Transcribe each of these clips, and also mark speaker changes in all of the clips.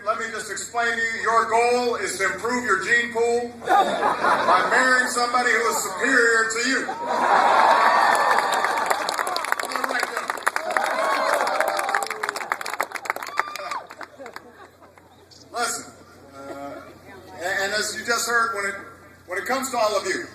Speaker 1: Let me just explain to you, your goal is to improve your gene pool by marrying somebody who is superior to you. Listen, and as you just heard, when it comes to all of you,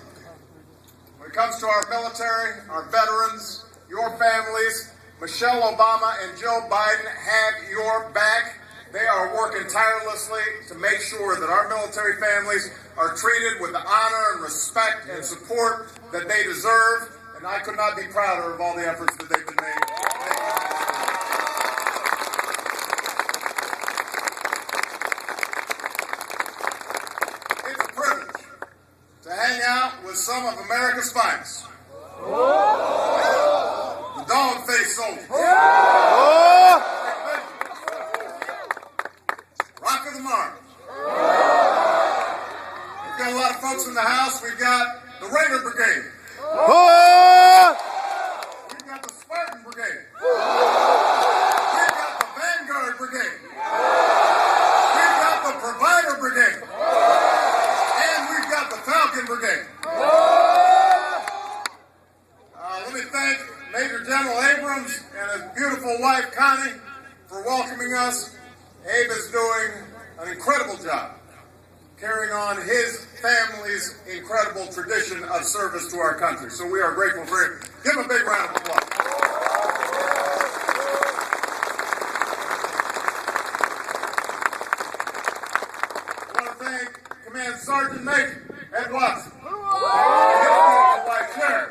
Speaker 1: when it comes to our military, our veterans, your families, Michelle Obama and Joe Biden have your back. They are working tirelessly to make sure that our military families are treated with the honor and respect and support that they deserve, and I could not be prouder of all the efforts that they've been made. It's a privilege to hang out with some of America's finest. The dog-faced soldiers. Rock of the Mars. We've got a lot of folks in the house. We've got the Raider Brigade. We've got the Spartan Brigade. We've got the Vanguard Brigade. We've got the Provider Brigade. And we've got the Falcon Brigade. Let me thank Major General Abrams and his beautiful wife, Connie, for welcoming us. Abe is doing an incredible job carrying on his family's incredible tradition of service to our country. So we are grateful for him. Give him a big round of applause. I want to thank Command Sergeant Major Ed Watson and his wife Sharon.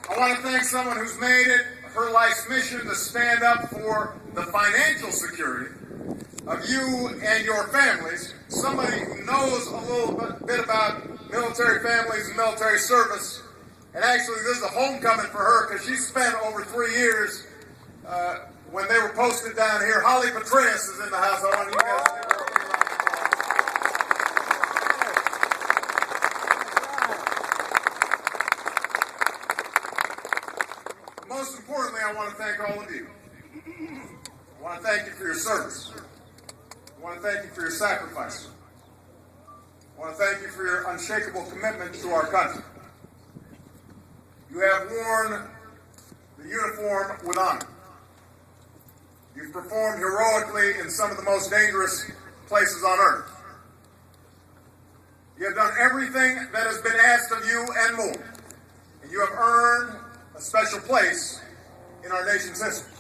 Speaker 1: I want to thank someone who's made it her life's mission to stand up for the financial security of you and your families, somebody who knows a little bit about military families and military service. And actually, this is a homecoming for her because she spent over 3 years when they were posted down here. Holly Petraeus is in the house. I want you guys to give her a big round of applause. Most importantly, I want to thank all of you. I want to thank you for your service. I want to thank you for your sacrifice. I want to thank you for your unshakable commitment to our country. You have worn the uniform with honor. You've performed heroically in some of the most dangerous places on earth. You have done everything that has been asked of you and more. And you have earned a special place in our nation's history.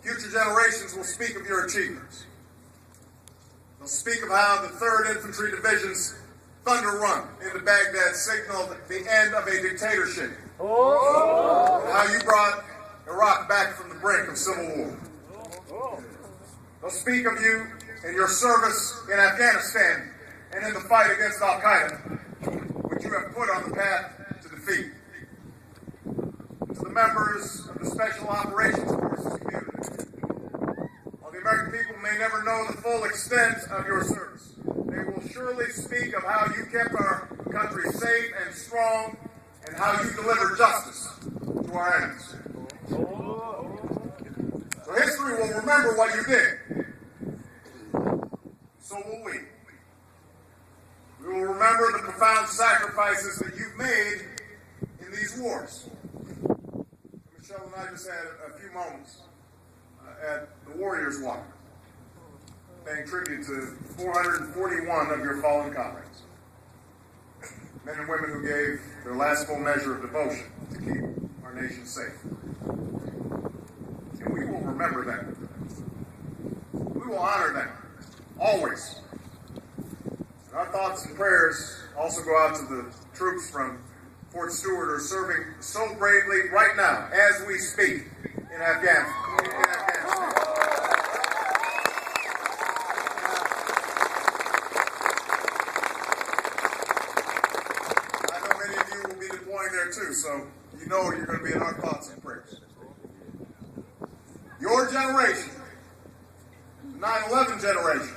Speaker 1: Future generations will speak of your achievements. They'll speak of how the 3rd Infantry Division's Thunder Run into Baghdad signaled the end of a dictatorship. And how you brought Iraq back from the brink of civil war. They'll speak of you and your service in Afghanistan and in the fight against Al-Qaeda, which you have put on the path to defeat. To the members of the Special Operations Forces community, while the American people may never know the full extent of your service, they will surely speak of how you kept our country safe and strong and how you delivered justice to our enemies. So history will remember what you did. So will we. We will remember the profound sacrifices that you've made in these wars. Michelle and I just had a few moments at the Warriors Walk, paying tribute to 441 of your fallen comrades, men and women who gave their last full measure of devotion to keep our nation safe. And we will remember them. We will honor them, always. And our thoughts and prayers also go out to the troops from Fort Stewart are serving so bravely right now, as we speak, in Afghanistan. I know many of you will be deploying there too, so you know you're going to be in our thoughts and prayers. Your generation, the 9/11 generation,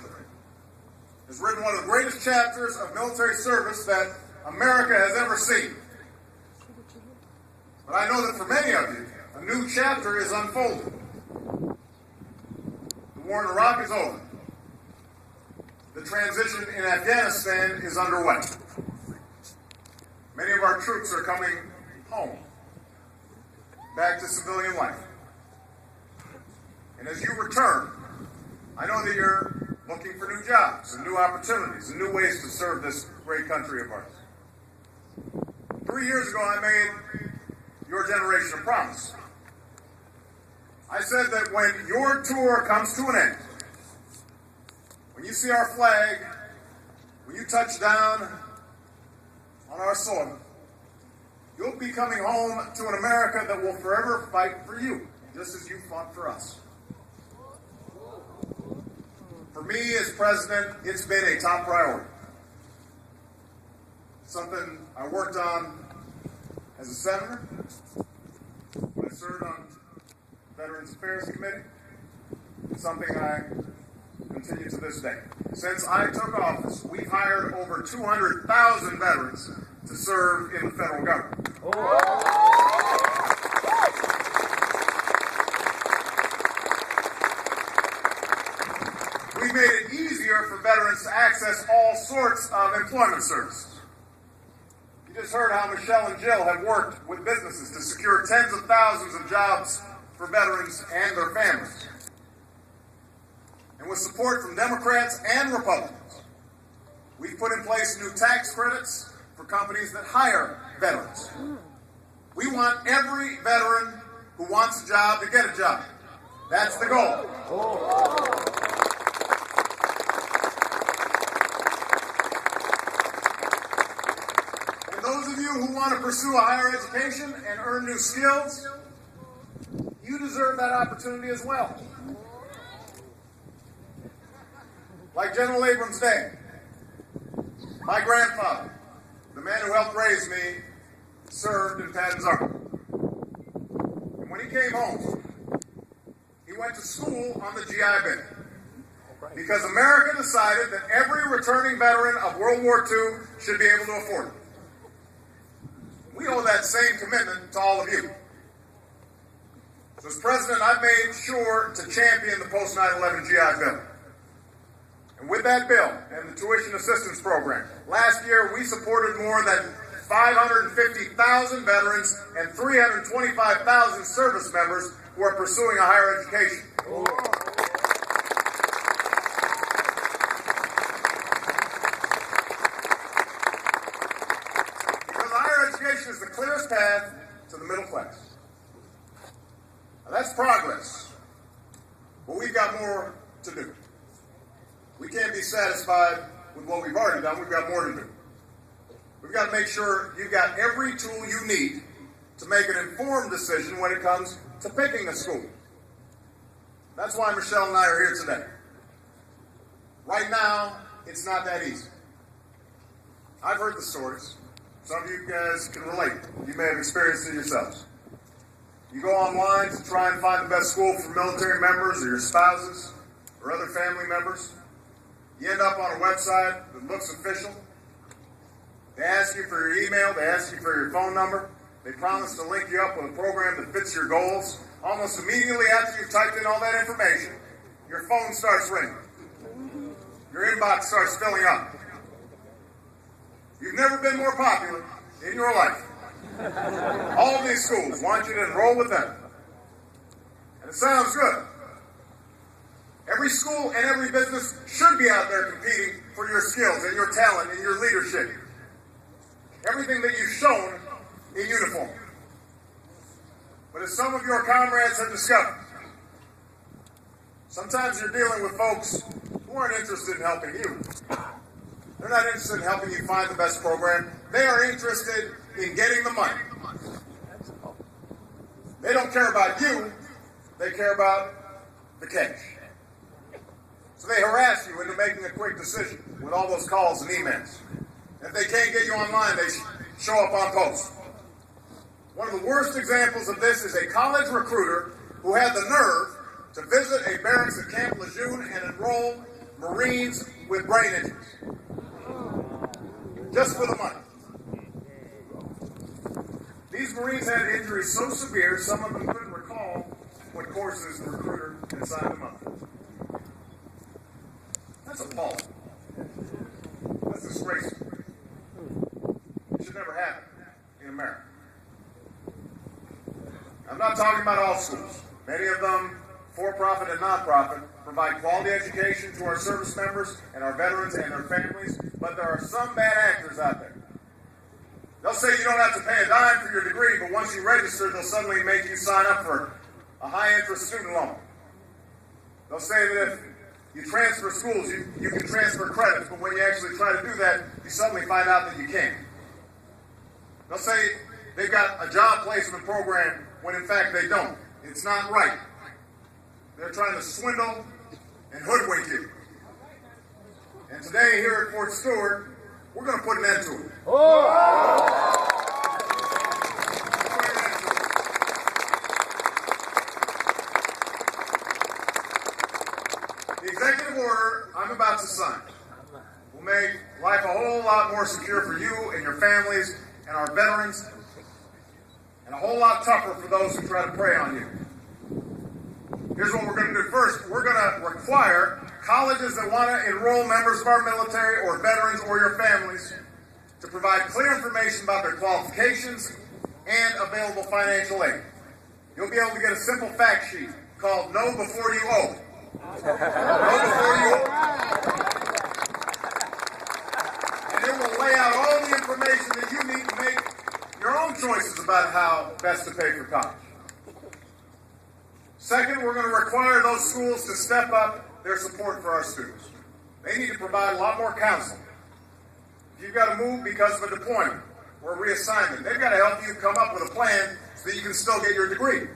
Speaker 1: has written one of the greatest chapters of military service that America has ever seen. But I know that for many of you, a new chapter is unfolding. war in Iraq is over. The transition in Afghanistan is underway. Many of our troops are coming home, back to civilian life. And as you return, I know that you're looking for new jobs and new opportunities and new ways to serve this great country of ours. 3 years ago, I made your generation a promise. I said that when your tour comes to an end, when you see our flag, when you touch down on our soil, you'll be coming home to an America that will forever fight for you, just as you fought for us. For me as president, it's been a top priority. Something I worked on as a senator, when I served on Veterans Affairs Committee. It's something I continue to this day. Since I took office, we've hired over 200,000 veterans to serve in the federal government. We've made it easier for veterans to access all sorts of employment services. You just heard how Michelle and Jill have worked with businesses to secure tens of thousands of jobs for veterans and their families. And with support from Democrats and Republicans, we've put in place new tax credits for companies that hire veterans. We want every veteran who wants a job to get a job. That's the goal. And those of you who want to pursue a higher education and earn new skills, you deserve that opportunity as well. Like General Abrams Day, my grandfather, the man who helped raise me, served in Patton's Army. And when he came home, he went to school on the GI Bill. Because America decided that every returning veteran of World War II should be able to afford it. We owe that same commitment to all of you. So as president, I've made sure to champion the post 9/11 GI Bill. And with that bill and the tuition assistance program, last year we supported more than 550,000 veterans and 325,000 service members who are pursuing a higher education. Because higher education is the clearest path to the middle class. Now that's progress, but we've got more to do. We can't be satisfied with what we've already done. We've got more to do. We've got to make sure you've got every tool you need to make an informed decision when it comes to picking a school. That's why Michelle and I are here today. Right now, it's not that easy. I've heard the stories. Some of you guys can relate. You may have experienced it yourselves. You go online to try and find the best school for military members or your spouses or other family members. You end up on a website that looks official. They ask you for your email. They ask you for your phone number. They promise to link you up with a program that fits your goals. Almost immediately after you've typed in all that information, your phone starts ringing. Your inbox starts filling up. You've never been more popular in your life. All of these schools want you to enroll with them. And it sounds good. Every school and every business should be out there competing for your skills and your talent and your leadership. Everything that you've shown in uniform. But as some of your comrades have discovered, sometimes you're dealing with folks who aren't interested in helping you. They're not interested in helping you find the best program. They are interested in getting the money. They don't care about you. They care about the cash. So they harass you into making a quick decision with all those calls and emails. If they can't get you online, they show up on post. One of the worst examples of this is a college recruiter who had the nerve to visit a barracks at Camp Lejeune and enroll Marines with brain injuries. Just for the money. These Marines had injuries so severe, some of them couldn't recall what courses the recruiter had signed them up for. That's appalling. That's disgraceful. It should never happen in America. I'm not talking about all schools. Many of them, for-profit and non-profit, provide quality education to our service members and our veterans and their families, but there are some bad actors out there. They'll say you don't have to pay a dime for your degree, but once you register, they'll suddenly make you sign up for a high-interest student loan. They'll say that if you transfer schools, you can transfer credits, but when you actually try to do that, you suddenly find out that you can't. They'll say they've got a job placement program when in fact they don't. It's not right. They're trying to swindle and hoodwink you. And today here at Fort Stewart, we're going to put an end to it. The executive order I'm about to sign will make life a whole lot more secure for you and your families and our veterans, and a whole lot tougher for those who try to prey on you. Here's what we're going to do first. We're going to require colleges that want to enroll members of our military or veterans or your families to provide clear information about their qualifications and available financial aid. You'll be able to get a simple fact sheet called Know Before You Owe. Know Before You Owe. And it will lay out all the information that you need to make your own choices about how best to pay for college. Second, we're going to require those schools to step up their support for our students. They need to provide a lot more counseling. If you've got to move because of a deployment or a reassignment, they've got to help you come up with a plan so that you can still get your degree.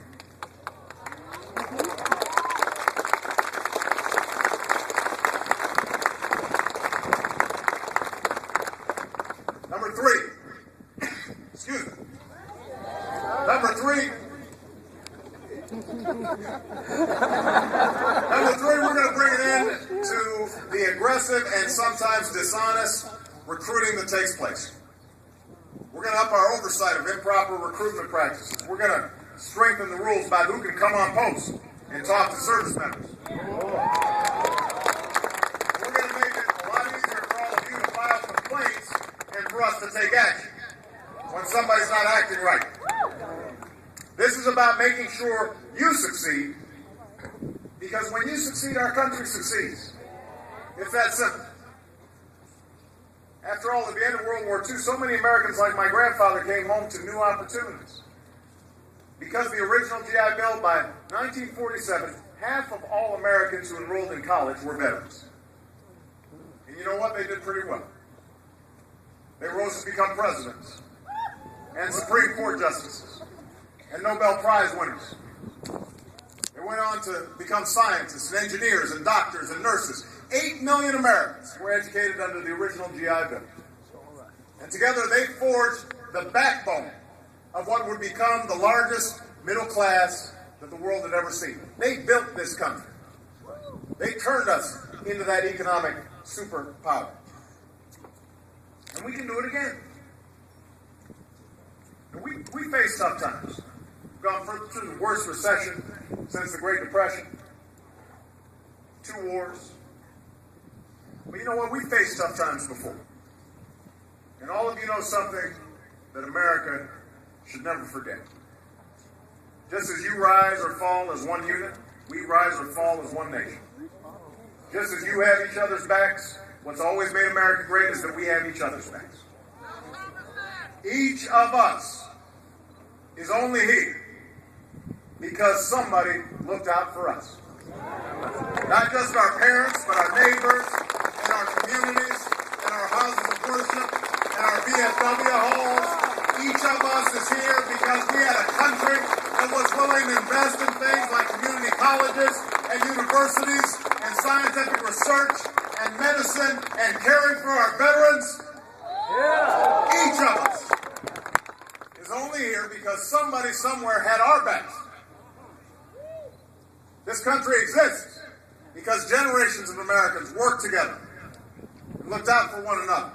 Speaker 1: Number three, excuse me. Number three, we're going to bring an end to the aggressive and sometimes dishonest recruiting that takes place. We're going to up our oversight of improper recruitment practices. We're going to strengthen the rules about who can come on post and talk to service members. We're going to make it a lot easier for all of you to file complaints and for us to take action when somebody's not acting right. This is about making sure you succeed, because when you succeed, our country succeeds. It's that simple. After all, at the end of World War II, so many Americans like my grandfather came home to new opportunities. Because of the original GI Bill, by 1947, half of all Americans who enrolled in college were veterans. And you know what? They did pretty well. They rose to become presidents and Supreme Court justices and Nobel Prize winners. They went on to become scientists and engineers and doctors and nurses. 8 million Americans were educated under the original GI Bill. And together they forged the backbone of what would become the largest middle class that the world had ever seen. They built this country. They turned us into that economic superpower. And we can do it again. And we face tough times. We've gone through the worst recession since the Great Depression. 2 wars. But you know what? We faced tough times before. And all of you know something that America should never forget. Just as you rise or fall as one unit, we rise or fall as one nation. Just as you have each other's backs, what's always made America great is that we have each other's backs. Each of us is only here because somebody looked out for us. Not just our parents, but our neighbors, and our communities, and our houses of worship, and our VFW halls. Each of us is here because we had a country that was willing to invest in things like community colleges and universities and scientific research and medicine and caring for our veterans. Yeah. Each of us is only here because somebody somewhere had our backs. This country exists because generations of Americans worked together and looked out for one another.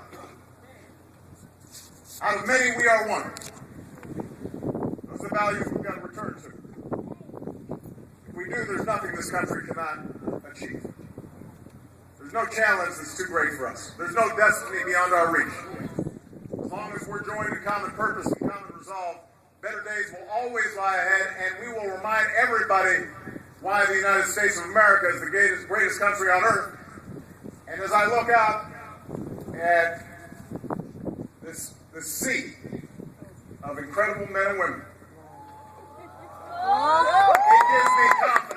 Speaker 1: Out of many, we are one. Those are the values we've got to return to. If we do, there's nothing this country cannot achieve. There's There's no challenge that's too great for us. There's no destiny beyond our reach. As long as we're joined in common purpose and common resolve, better days will always lie ahead, and we will remind everybody why the United States of America is the greatest country on earth. And as I look out at this sea of incredible men and women, it gives me confidence.